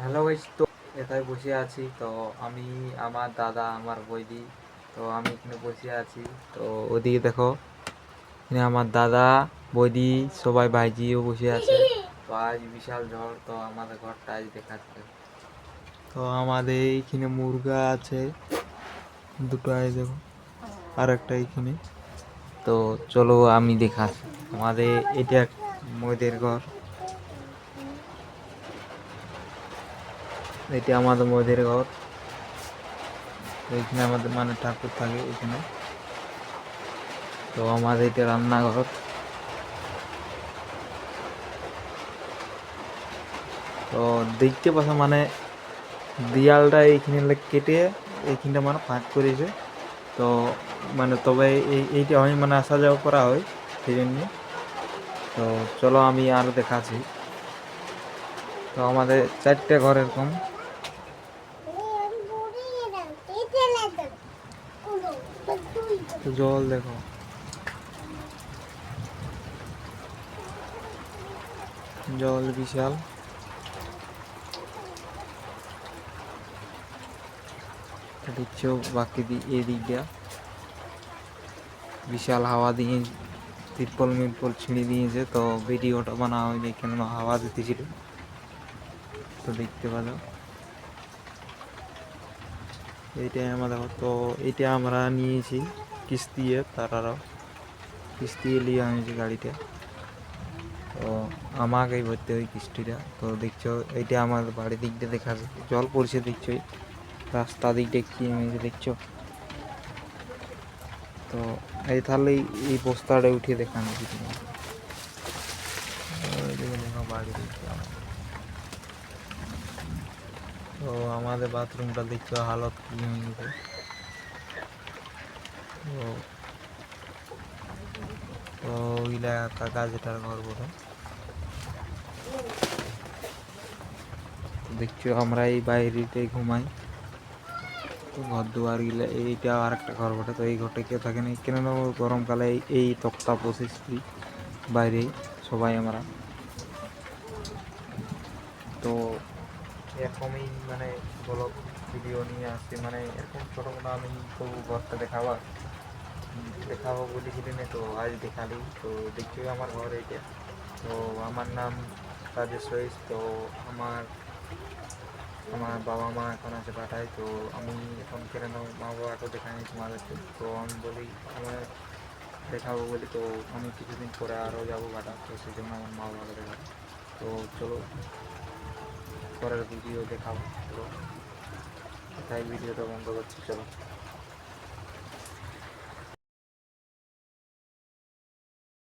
Hello guys, তো এটাই বসে আছি। তো আমি, আমার দাদা, আমার বৌদি, তো আমি এখানে বসে আছি। তো ওদিকে দেখো, এখানে আমার দাদা, বৌদি, সবাই ভাইজিও বসে আছে। তো আজ বিশাল ঝড়, তো আমাদের ঘরটা আজ দেখাচ্ছে। তো আমাদের এইখানে মুরগা আছে দুটো, আজ দেখো, আর একটা এইখানে। তো চলো আমি দেখাচ্ছি। আমাদের এটা মোদের ঘর, এটা আমাদের মোদের ঘর। তো এখানে আমাদের মানে ঠাকুর থাকে এখানে। তো আমাদের এটা রান্নাঘর। তো দেখতে পাচ্ছ মানে দেয়ালটা এইখানে কেটে এইখানটা মানে ফাঁক করেছে। তো মানে তবে এইটা হয় মানে আসা যাওয়া করা হয় সেই জন্য। তো চলো আমি আরও দেখাচ্ছি। তো আমাদের চারটে ঘর এরকম। তো জল দেখো, জল বিশাল। দেখছো বাকি এদিকটা বিশাল হাওয়া দিয়ে তিরপল মিরপল ছিঁড়ে দিয়েছে। তো ভিডিওটা বানা হয়নি কেন হাওয়া দিতেছিল। তো দেখতে পারো এইটাই আমাদের। তো এটা আমরা নিয়েছি কিস্তি, তারারও কিস্তি নিয়ে আনিয়েছি গাড়িটা। তো আমাকেই ভরতে হয় কিস্তিটা। তো দেখছো এইটা আমার বাড়ির দিকটা দেখা যায়, জল পড়ছে দেখছো, রাস্তা দিকটা কি হয়েছে দেখছো। তো এই তাহলে এই বস্তাটা উঠিয়ে দেখানো কিছু বাড়ি দেখছো আমাদের। তো আমাদের বাথরুমটা দেখছো হালত কি হয়েছে। তো তো ওইলা কাকা যেটার ঘর বলে। তো দেখছো আমরা এই বাইরেটাই ঘুমাই। তো ঘর দুয়ার গিলা এইটা আর একটা ঘর বটে। তো এই ঘরটা কেউ থাকে না কেন, গরমকালে এই তক্তা বসেছি বাইরে সবাই আমরা। তো এরকমই মানে ব্লগ ভিডিও নিয়ে আসছি, মানে এরকম ছোটো মোটো আমি তো ঘরটা দেখাবো বলেছিলি না, তো আজ দেখালি। তো দেখছি আমার ঘর এইটা। তো আমার নাম রাজেশ রইস। তো আমার আমার বাবা মা এখন আছে পাঠায়। তো আমি এখন কেন মা বাবাকেও দেখাইনি তোমাদেরকে। তো আমি বলি আমার দেখাবো বলি। তো আমি কিছুদিন পরে আরও যাবো ঘাটা, তো সেই জন্য আমার মা বাবাকে দেখাবো। তো চলো পরের ভিডিও দেখাবো। চলো, তাই ভিডিওটা বন্ধ করছি, চলো।